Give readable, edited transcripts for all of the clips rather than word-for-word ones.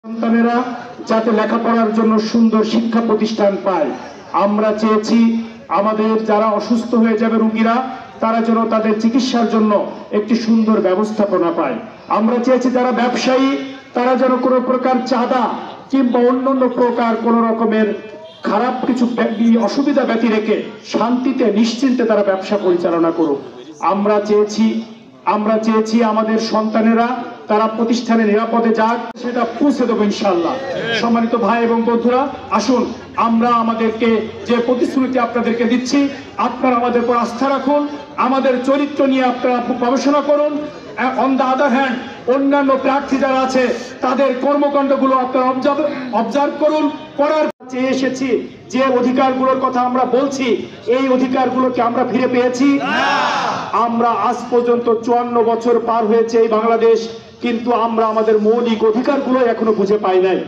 সন্তানেরা যাতে লেখাপড়ার জন্য সুন্দর শিক্ষা প্রতিষ্ঠান পায়। আমরা চেয়েছি আমাদের যারা অসুস্থ হয়ে যাবে রোগীরা, তারা যেন তাদের চিকিৎসার জন্য একটি সুন্দর ব্যবস্থাপনা পায়। আমরা চেয়েছি যারা ব্যবসায়ী, তারা যেন কোনো প্রকার চাঁদা কিংবা অন্যান্য প্রকার কোনো রকমের খারাপ কিছু অসুবিধা ব্যতি রেখে শান্তিতে নিশ্চিন্তে তারা ব্যবসা পরিচালনা করুক। আমরা চেয়েছি আমাদের সন্তানেরা তারা প্রতিষ্ঠানে নিরাপদে যাক, সেটা পৌঁছে দেবো ইনশাআল্লাহ। সম্মানিত ভাই এবং বন্ধুরা, আসুন আমরা আমাদেরকে যে প্রতিশ্রুতি আপনাদেরকে দিচ্ছি, আপনারা আমাদের উপর আস্থা রাখুন, আমাদের চরিত্র নিয়ে আপনারা গবেষণা করুন। অন দ্য আদার হ্যান্ড, অন্যান্য প্রার্থী যারা আছে তাদের কর্মকাণ্ডগুলো আপনারা অবজার্ভ করুন। করার চেয়ে এসেছি যে অধিকারগুলোর কথা আমরা বলছি, এই অধিকারগুলোকে আমরা ফিরে পেয়েছি? আমরা আজ পর্যন্ত 54 বছর পার হয়েছে এই বাংলাদেশ, কিন্তু আমরা আমাদের মৌলিক অধিকারগুলো এখনো বুঝে পাই নাই।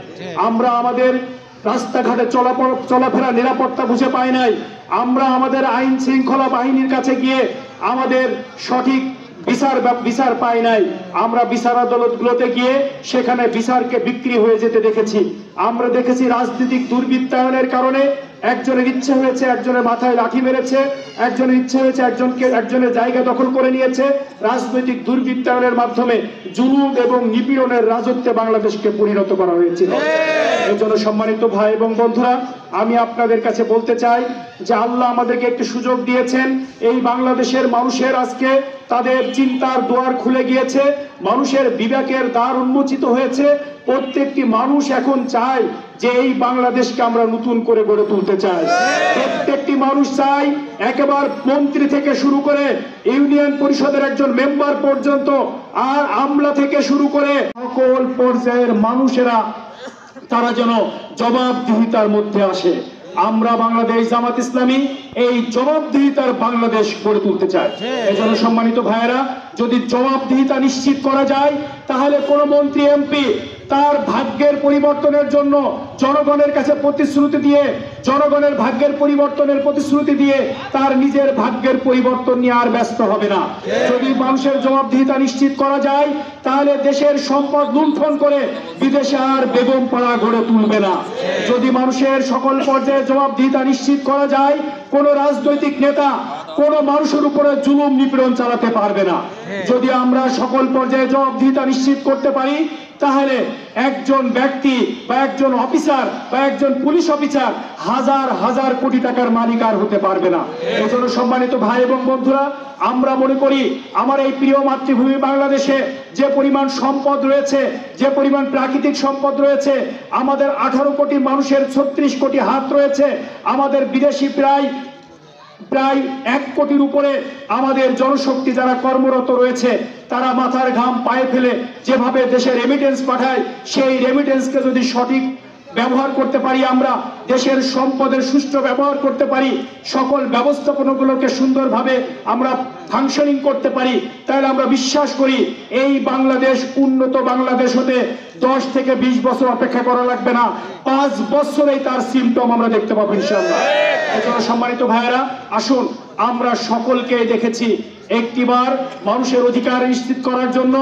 আমরা আমাদের রাস্তাঘাটে চলাফেরা নিরাপত্তা বুঝে পাই নাই। আমরা আমাদের আইন শৃঙ্খলা বাহিনীর কাছে গিয়ে আমাদের সঠিক বিচার পাই নাই। আমরা বিচার আদালতগুলোতে গিয়ে সেখানে বিচারকে বিক্রি হয়ে যেতে দেখেছি। আমরা দেখেছি রাজনৈতিক দুর্বৃত্তায়নের কারণে একজনের ইচ্ছে হয়েছে একজনের মাথায় লাঠি মেরেছে, একজনের ইচ্ছে হয়েছে একজনের জায়গা দখল করে নিয়েছে। রাজনৈতিক দুর্বৃত্তায়নের মাধ্যমে জুলুম এবং নিপীড়নের রাজত্বে বাংলাদেশকে পরিণত করা হয়েছিল। এই জন্য সম্মানিত ভাই এবং বন্ধুরা, আমি আপনাদের কাছে বলতে চাই যে আল্লাহ আমাদেরকে একটি সুযোগ দিয়েছেন। এই বাংলাদেশের মানুষের আজকে তাদের চিন্তার দুয়ার খুলে গিয়েছে, মানুষের বিবেকের দ্বার উন্মোচিত হয়েছে। প্রত্যেকটি মানুষ এখন চায় যে এই বাংলাদেশকে আমরা নতুন করে গড়ে তুলতে চাই। প্রত্যেকটি মানুষ চায়, একেবারে মন্ত্রী থেকে শুরু করে ইউনিয়ন পরিষদের একজন মেম্বার পর্যন্ত, আর আমলা থেকে শুরু করে সকল পর্যায়ের মানুষেরা তারা যেন জবাবদিহিতার মধ্যে আসে। আমরা বাংলাদেশ জামাত ইসলামী এই জবাবদিহিতার বাংলাদেশ গড়ে তুলতে চাই। এই জন্য সম্মানিত ভাইয়েরা, যদি জবাবদিহিতা নিশ্চিত করা যায়, তাহলে কোন মন্ত্রী এমপি তার ভাগ্যের পরিবর্তনের জন্য জনগণের কাছে প্রতিশ্রুতি দিয়ে, জনগণের ভাগ্যের পরিবর্তনের প্রতিশ্রুতি দিয়ে তার নিজের ভাগ্যের পরিবর্তন নিয়ে আর ব্যস্ত হবে না। যদি মানুষের জবাবদিহিতা নিশ্চিত করা যায়, তাহলে দেশের সম্পদ লুণ্ঠন করে বিদেশে আর বেগম পাড়া গড়ে তুলবে না। যদি মানুষের সকল পর্যায়ে জবাবদিহিতা নিশ্চিত করা যায়, কোন রাজনৈতিক নেতা কোন মানুষের উপরে জুলুম নিপীড়ন চালাতে পারবে না। যদি আমরা সকল পর্যায়ে জবাবদিহিতা নিশ্চিত করতে পারি, তাহলে একজন ব্যক্তি বা একজন অফিসার বা একজন পুলিশ অফিসার হাজার হাজার কোটি টাকার মালিক আর হতে পারবে না। এজন্য সম্মানিত ভাই এবং বন্ধুরা, আমরা মনে করি আমার এই প্রিয় মাতৃভূমি বাংলাদেশে যে পরিমাণ সম্পদ রয়েছে, যে পরিমাণ প্রাকৃতিক সম্পদ রয়েছে, আমাদের 18 কোটি মানুষের 36 কোটি হাত রয়েছে, আমাদের বিদেশি প্রায় 1 কোটির উপরে আমাদের জনশক্তি যারা কর্মরত রয়েছে, তারা মাথার ঘাম পায়ে ফেলে যেভাবে দেশে রেমিটেন্স পাঠায়, সেই রেমিটেন্সকে যদি সঠিক ব্যবহার করতে পারি, আমরা দেশের সম্পদের সুষ্ঠু ব্যবহার করতে পারি, সকল ব্যবস্থাপনাগুলোকে সুন্দরভাবে আমরা ফাংশনিং করতে পারি, তাহলে আমরা বিশ্বাস করি এই বাংলাদেশ উন্নত বাংলাদেশ হতে 10 থেকে 20 বছর অপেক্ষা করা লাগবে না, 5 বছরেই তার সিমটম আমরা দেখতে পাবো ইনশাআল্লাহ। এজন্য সম্মানিত ভাইয়েরা, আসুন আমরা সকলকে দেখেছি একটিবার মানুষের অধিকার নিশ্চিত করার জন্য,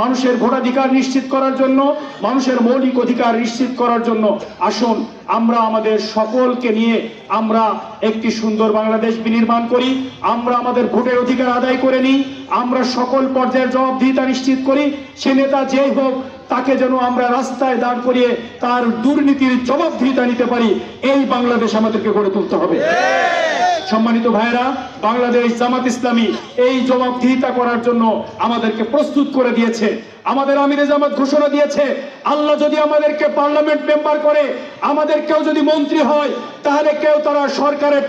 মানুষের ভোটাধিকার নিশ্চিত করার জন্য, মানুষের মৌলিক অধিকার নিশ্চিত করার জন্য আসুন আমরা আমাদের সকলকে নিয়ে আমরা একটি সুন্দর বাংলাদেশ বিনির্মাণ করি। আমরা আমাদের ভোটের অধিকার আদায় করে নিই, আমরা সকল পর্যায়ের জবাবদিহিতা নিশ্চিত করি। সে নেতা যেই হোক, তাকে যেন আমরা রাস্তায় দাঁড় করিয়ে তার দুর্নীতির জবাবদিহিতা নিতে পারি। এই বাংলাদেশ আমাদেরকে গড়ে তুলতে হবে। সম্মানিত ভাইয়েরা, বাংলাদেশ জামাত ইসলামী এই জবাবদিহিতা করার জন্য আমাদেরকে প্রস্তুত করে দিয়েছে। আমাদের আমিরে জামাত ঘোষণা দিয়েছে, আল্লাহ যদি আমাদেরকে পার্লামেন্ট মেম্বার করে, আমাদের কেউ যদি মন্ত্রী হয়, তাহলে কেউ তারা সরকারের